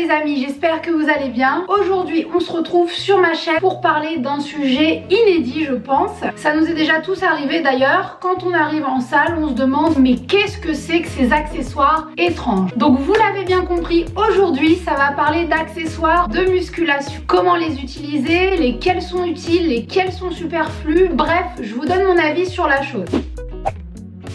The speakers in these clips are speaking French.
les amis, j'espère que vous allez bien. Aujourd'hui on se retrouve sur ma chaîne pour parler d'un sujet inédit je pense. Ça nous est déjà tous arrivé d'ailleurs. Quand on arrive en salle on se demande mais qu'est-ce que c'est que ces accessoires étranges. Donc vous l'avez bien compris, aujourd'hui ça va parler d'accessoires de musculation. Comment les utiliser, lesquels sont utiles, lesquels sont superflus. Bref, je vous donne mon avis sur la chose.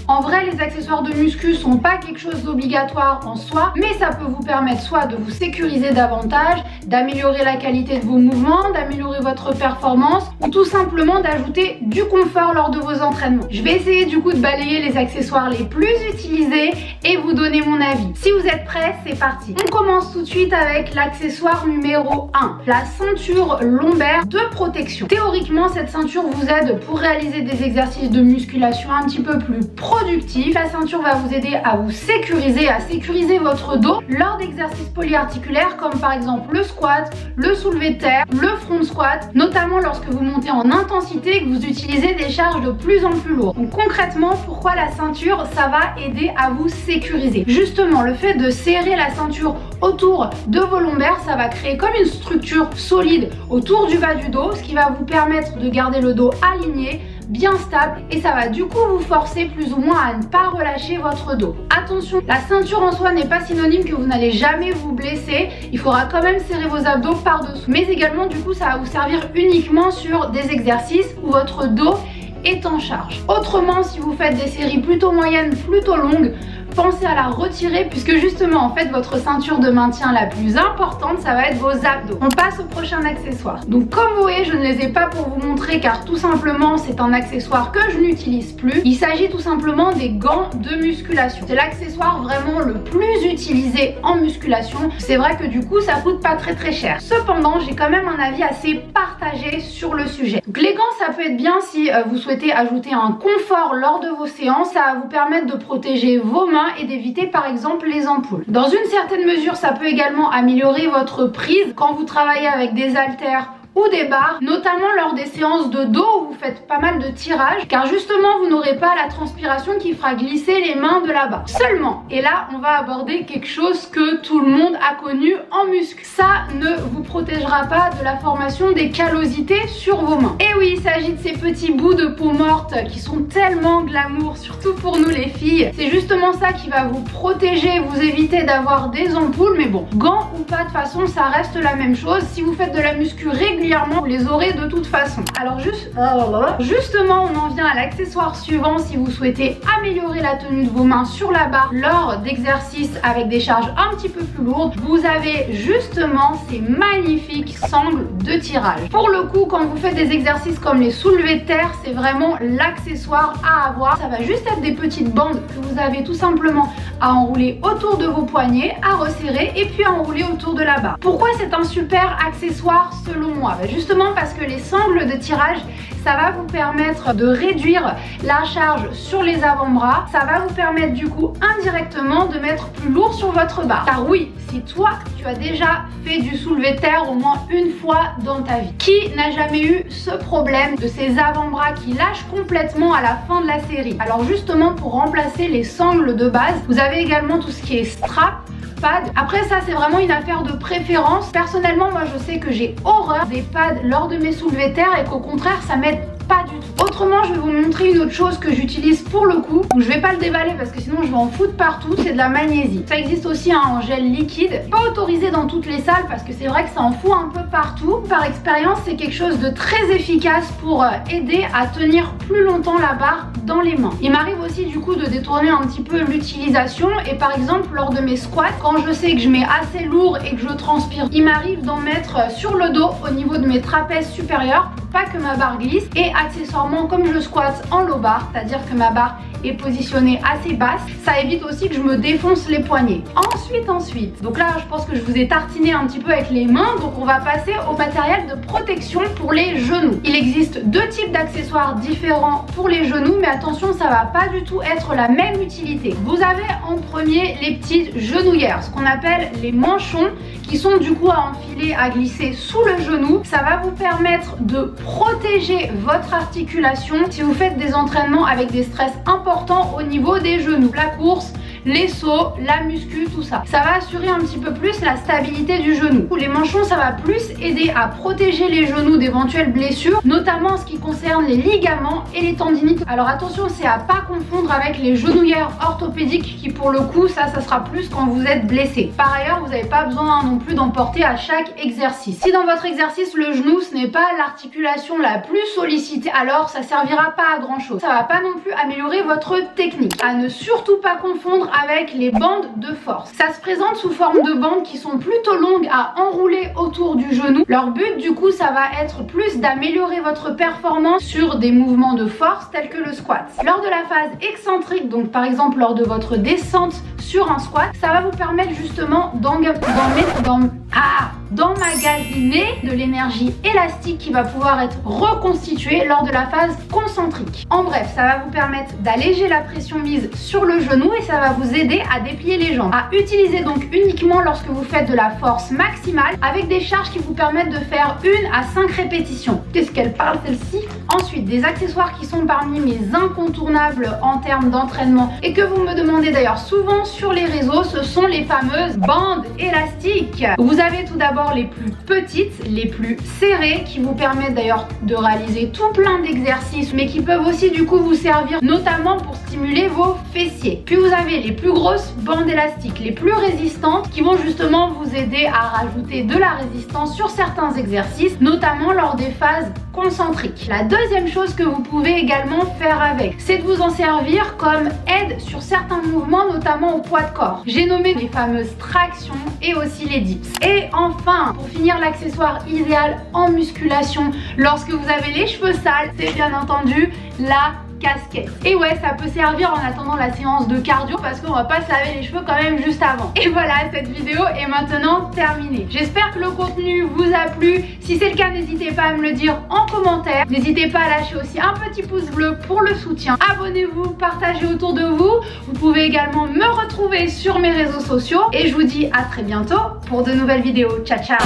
En vrai, les accessoires de muscu sont pas quelque chose d'obligatoire en soi, mais ça peut vous permettre soit de vous sécuriser davantage, d'améliorer la qualité de vos mouvements, d'améliorer votre performance, ou tout simplement d'ajouter du confort lors de vos entraînements. Je vais essayer du coup de balayer les accessoires les plus utilisés et vous donner mon avis. Si vous êtes prêts, c'est parti. On commence tout de suite avec l'accessoire numéro 1, la ceinture lombaire de protection. Théoriquement, cette ceinture vous aide pour réaliser des exercices de musculation un petit peu plus productif. La ceinture va vous aider à vous sécuriser, à sécuriser votre dos lors d'exercices polyarticulaires comme par exemple le squat, le soulevé de terre, le front squat, notamment lorsque vous montez en intensité et que vous utilisez des charges de plus en plus lourdes. Donc concrètement, pourquoi la ceinture? Ça va aider à vous sécuriser. Justement, le fait de serrer la ceinture autour de vos lombaires, ça va créer comme une structure solide autour du bas du dos, ce qui va vous permettre de garder le dos aligné, bien stable, et ça va du coup vous forcer plus ou moins à ne pas relâcher votre dos. Attention, la ceinture en soi n'est pas synonyme que vous n'allez jamais vous blesser, il faudra quand même serrer vos abdos par-dessous. Mais également du coup ça va vous servir uniquement sur des exercices où votre dos est en charge. Autrement, si vous faites des séries plutôt moyennes, plutôt longues, pensez à la retirer puisque justement en fait votre ceinture de maintien la plus importante ça va être vos abdos. On passe au prochain accessoire. Donc comme vous voyez, je ne les ai pas pour vous montrer car tout simplement c'est un accessoire que je n'utilise plus. Il s'agit tout simplement des gants de musculation. C'est l'accessoire vraiment le plus utilisé en musculation. C'est vrai que du coup ça coûte pas très cher. Cependant j'ai quand même un avis assez partagé sur le sujet. Donc les gants ça peut être bien si vous souhaitez ajouter un confort lors de vos séances. Ça va vous permettre de protéger vos mains et d'éviter par exemple les ampoules. Dans une certaine mesure, ça peut également améliorer votre prise quand vous travaillez avec des haltères ou des barres, notamment lors des séances de dos où vous faites pas mal de tirage, car justement vous n'aurez pas la transpiration qui fera glisser les mains de la barre. Seulement, et là on va aborder quelque chose que tout le monde a connu en muscu, ça ne vous protégera pas de la formation des callosités sur vos mains. Et oui, il s'agit de ces petits bouts de peau morte qui sont tellement glamour, surtout pour nous les filles. C'est justement ça qui va vous protéger, vous éviter d'avoir des ampoules, mais bon, gants ou pas, de toute façon ça reste la même chose. Si vous faites de la muscu régulièrement, vous les aurez de toute façon. Alors justement, on en vient à l'accessoire suivant si vous souhaitez améliorer la tenue de vos mains sur la barre lors d'exercices avec des charges un petit peu plus lourdes. Vous avez justement ces magnifiques sangles de tirage. Pour le coup, quand vous faites des exercices comme les soulevés de terre, c'est vraiment l'accessoire à avoir. Ça va juste être des petites bandes que vous avez tout simplement à enrouler autour de vos poignets, à resserrer et puis à enrouler autour de la barre. Pourquoi c'est un super accessoire selon moi? Justement parce que les sangles de tirage, ça va vous permettre de réduire la charge sur les avant-bras. Ça va vous permettre du coup indirectement de mettre plus lourd sur votre barre. Car oui, si toi tu as déjà fait du soulevé de terre au moins une fois dans ta vie, qui n'a jamais eu ce problème de ces avant-bras qui lâchent complètement à la fin de la série? Alors justement, pour remplacer les sangles de base, vous avez également tout ce qui est strap. Après ça c'est vraiment une affaire de préférence. Personnellement moi je sais que j'ai horreur des pads lors de mes soulevés de terre et qu'au contraire ça m'aide pas du tout. Autrement, je vais vous montrer une autre chose que j'utilise pour le coup. Je vais pas le déballer parce que sinon je vais en foutre partout. C'est de la magnésie. Ça existe aussi en gel liquide. Pas autorisé dans toutes les salles parce que c'est vrai que ça en fout un peu partout. Par expérience, c'est quelque chose de très efficace pour aider à tenir plus longtemps la barre dans les mains. Il m'arrive aussi du coup de détourner un petit peu l'utilisation et par exemple lors de mes squats, quand je sais que je mets assez lourd et que je transpire, il m'arrive d'en mettre sur le dos au niveau de mes trapèzes supérieurs pour pas que ma barre glisse. Et accessoirement, comme je squatte en low bar, c'est-à-dire que ma barre est positionnée assez basse, ça évite aussi que je me défonce les poignets. Ensuite, donc là je pense que je vous ai tartiné un petit peu avec les mains, donc on va passer au matériel de protection pour les genoux. Il existe deux types d'accessoires différents pour les genoux, mais attention, ça va pas du tout être la même utilité. Vous avez en premier les petites genouillères, ce qu'on appelle les manchons, qui sont du coup à enfiler, à glisser sous le genou. Ça va vous permettre de protéger votre articulation si vous faites des entraînements avec des stress importants au niveau des genoux. La course, les sauts, la muscu, tout ça. Ça va assurer un petit peu plus la stabilité du genou. Les manchons, ça va plus aider à protéger les genoux d'éventuelles blessures, notamment en ce qui concerne les ligaments et les tendinites. Alors attention, c'est à pas confondre avec les genouillères orthopédiques qui pour le coup, ça sera plus quand vous êtes blessé. Par ailleurs, vous n'avez pas besoin non plus d'en porter à chaque exercice. Si dans votre exercice, le genou, ce n'est pas l'articulation la plus sollicitée, alors ça servira pas à grand chose. Ça va pas non plus améliorer votre technique. À ne surtout pas confondre avec les bandes de force. Ça se présente sous forme de bandes qui sont plutôt longues à enrouler autour du genou. Leur but du coup, ça va être plus d'améliorer votre performance sur des mouvements de force tels que le squat. Lors de la phase excentrique, donc par exemple lors de votre descente sur un squat, ça va vous permettre justement d'emmagasiner de l'énergie élastique qui va pouvoir être reconstituée lors de la phase concentrique. En bref, ça va vous permettre d'alléger la pression mise sur le genou et ça va vous aider à déplier les jambes. À utiliser donc uniquement lorsque vous faites de la force maximale avec des charges qui vous permettent de faire 1 à 5 répétitions. Qu'est-ce qu'elle parle celle-ci? Ensuite, des accessoires qui sont parmi mes incontournables en termes d'entraînement et que vous me demandez d'ailleurs souvent sur les réseaux, ce sont les fameuses bandes élastiques. Vous avez tout d'abord les plus petites, les plus serrées, qui vous permettent d'ailleurs de réaliser tout plein d'exercices, mais qui peuvent aussi du coup vous servir notamment pour stimuler vos fessiers. Puis vous avez les plus grosses bandes élastiques, les plus résistantes, qui vont justement vous aider à rajouter de la résistance sur certains exercices, notamment lors des phases concentriques. La deuxième chose que vous pouvez également faire avec, c'est de vous en servir comme aide sur certains mouvements, notamment au poids de corps. J'ai nommé les fameuses tractions et aussi les dips. Et enfin, pour finir, l'accessoire idéal en musculation lorsque vous avez les cheveux sales, c'est bien entendu la casquette. Et ouais, ça peut servir en attendant la séance de cardio parce qu'on va pas se laver les cheveux quand même juste avant. Et voilà, cette vidéo est maintenant terminée. J'espère que le contenu vous a plu. Si c'est le cas, n'hésitez pas à me le dire en commentaire. N'hésitez pas à lâcher aussi un petit pouce bleu pour le soutien. Abonnez-vous, partagez autour de vous. Vous pouvez également me retrouver sur mes réseaux sociaux. Et je vous dis à très bientôt pour de nouvelles vidéos. Ciao, ciao.